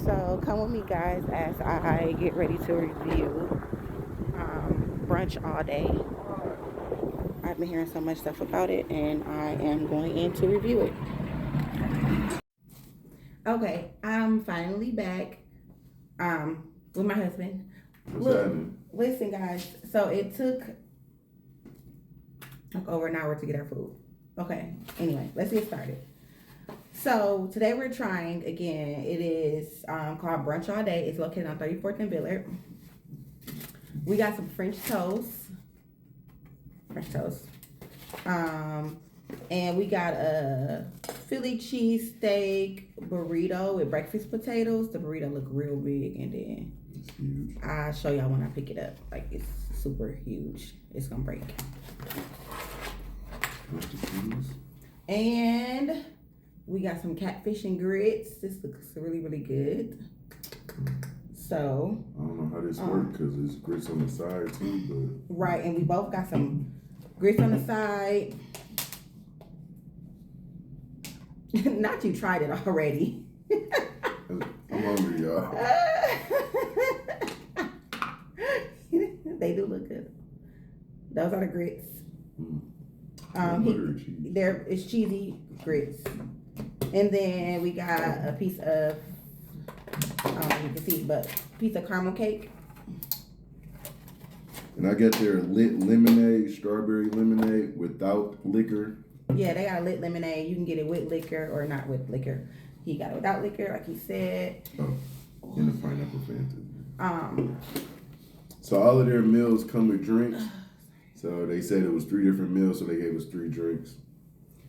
So come with me, guys, as I get ready to review Brunch all day. I've been hearing so much stuff about it, and I am going in to review it. Okay, I'm finally back with my husband. What's happening? Listen, guys. So it took over an hour to get our food. Okay. Anyway, let's get started. So today we're trying again. It is called Brunch All Day. It's located on 34th and Billard. We got some French toast. And we got a Philly cheesesteak burrito with breakfast potatoes. The burrito look real big, and then It's huge. I'll show y'all when I pick it up. Like, it's super huge. It's gonna break. And we got some catfish and grits. This looks really, really good. So I don't know how this works because there's grits on the side too, but right, and we both got some grits on the side. Not you tried it already. I'm hungry, y'all. They do look good. Those are the grits. It's cheesy grits. And then we got a piece of you can see, but piece of caramel cake. And I got their lit lemonade, strawberry lemonade without liquor. Yeah, they got a lit lemonade. You can get it with liquor or not with liquor. He got it without liquor, like he said. Oh, and the pineapple Fanta. So all of their meals come with drinks. So they said it was 3 different meals, so they gave us 3 drinks.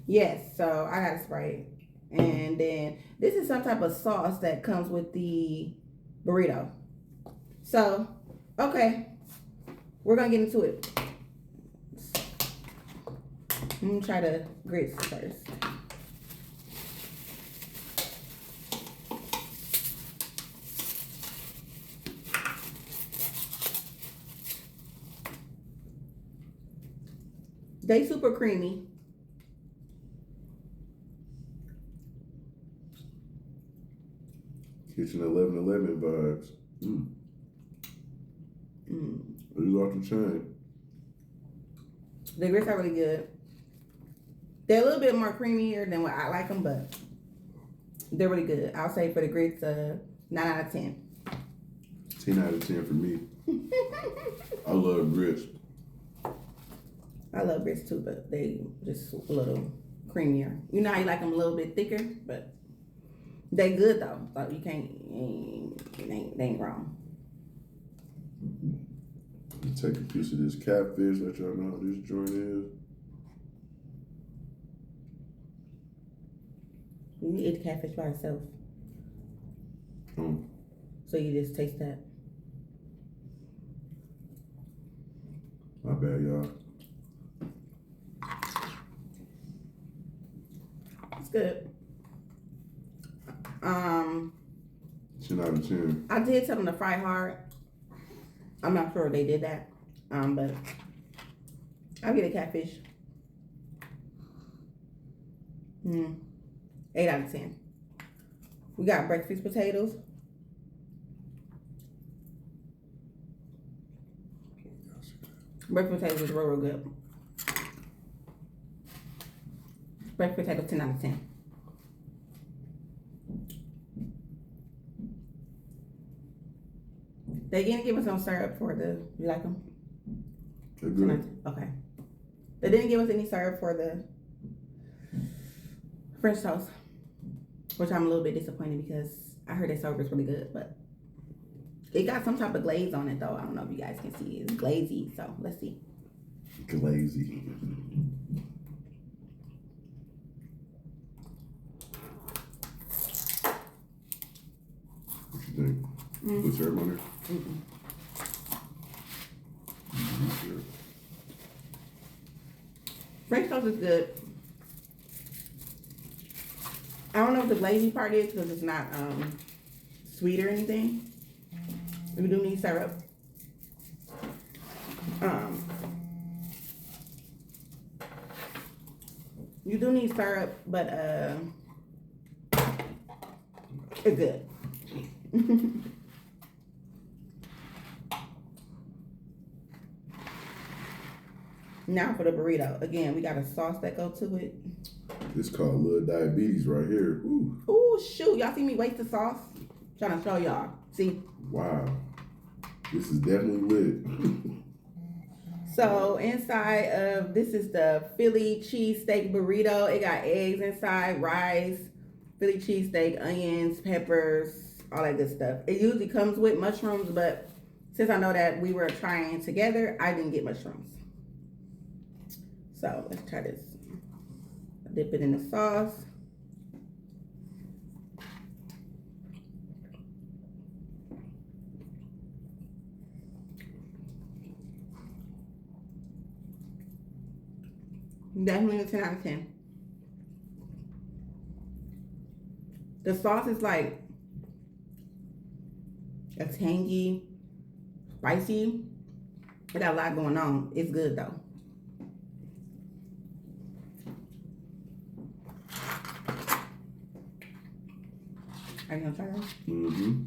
Yes, so I got a Sprite. And then this is some type of sauce that comes with the burrito. So, okay. We're going to get into it. I'm going to try the grits first. They super creamy. Kitchen 1111 vibes. These off the chain. The grits are really good. They're a little bit more creamier than what I like them, but they're really good. I'll say for the grits, 9 out of 10. 10 out of 10 for me. I love grits. I love grits too, but they just a little creamier. You know how you like them a little bit thicker, but they good though. So you can't, they ain't wrong. Take a piece of this catfish, let y'all know how this joint is. You eat the catfish by itself. So you just taste that. My bad, y'all. It's good. 10 out of 10. I did tell them to fry hard. I'm not sure if they did that. But I'll get a catfish. 8 out of 10. We got breakfast potatoes. Breakfast potatoes is real good. Breakfast potatoes 10 out of 10. They didn't give us no syrup for the. You like them? They're good. Okay. They didn't give us any syrup for the French toast, which I'm a little bit disappointed because I heard that syrup is really good, but it got some type of glaze on it though. I don't know if you guys can see. It's glazy, so let's see. Glazy. What you think? Put syrup on there? French toast is good. I don't know what the glazy part is because it's not sweet or anything. We do need syrup. You do need syrup, but it's good. Now for the burrito. Again, we got a sauce that go to it. It's called Little Diabetes right here. Ooh. Ooh, shoot. Y'all see me waste the sauce? Trying to show y'all. See? Wow. This is definitely lit. So inside of this is the Philly cheesesteak burrito. It got eggs inside, rice, Philly cheesesteak, onions, peppers, all that good stuff. It usually comes with mushrooms, but since I know that we were trying together, I didn't get mushrooms. So let's try this. Dip it in the sauce. Definitely a 10 out of 10. The sauce is like a tangy, spicy. It got a lot going on. It's good though. Are you gonna try that? Mm-hmm.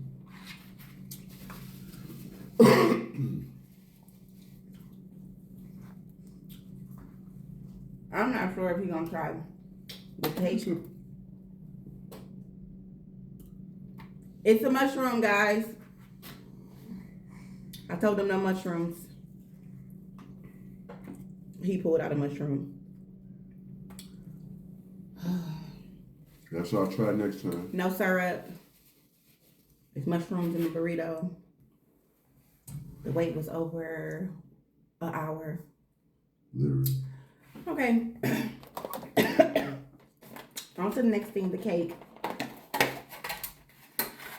I'm not sure if he's gonna try the cake. It's a mushroom, guys. I told him no mushrooms. He pulled out a mushroom. That's what I'll try next time. No syrup. It's mushrooms in the burrito. The wait was over an hour. Literally. Okay. On to the next thing, the cake.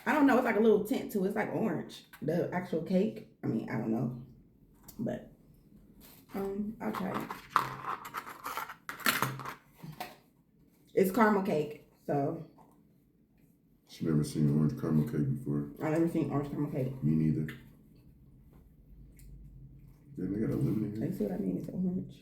I don't know, it's like a little tint to it. It's like orange. The actual cake. I mean, I don't know. But I'll try it. It's caramel cake, so She's never seen orange caramel cake before. I've never seen orange caramel cake. Me neither. Yeah, they got a lemon in here. You see what I mean? It's orange.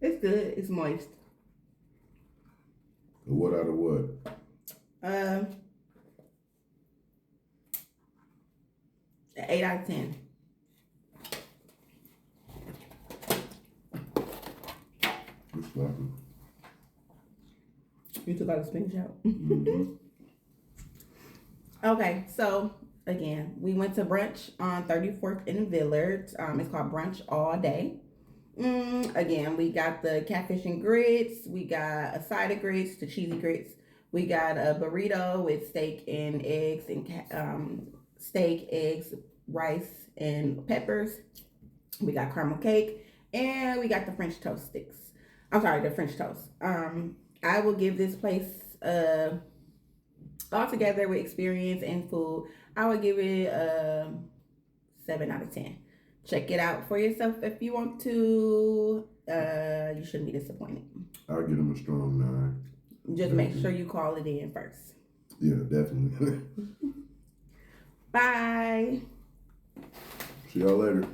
It's good. It's moist. A what out of what? 8 out of 10. It's sloppy. You took all the spinach out. Mm-hmm. Okay, so again, we went to brunch on 34th and Villard. It's called Brunch All Day. Again, we got the catfish and grits. We got a side of grits, the cheesy grits. We got a burrito with steak and eggs and steak, eggs, rice, and peppers. We got caramel cake, and we got the French toast sticks. I'm sorry, the French toast. I will give this place altogether with experience and food, I would give it a 7 out of 10. Check it out for yourself if you want to. You shouldn't be disappointed. I'll give them a strong 9. Just make sure you call it in first. Yeah, definitely. Bye. See y'all later.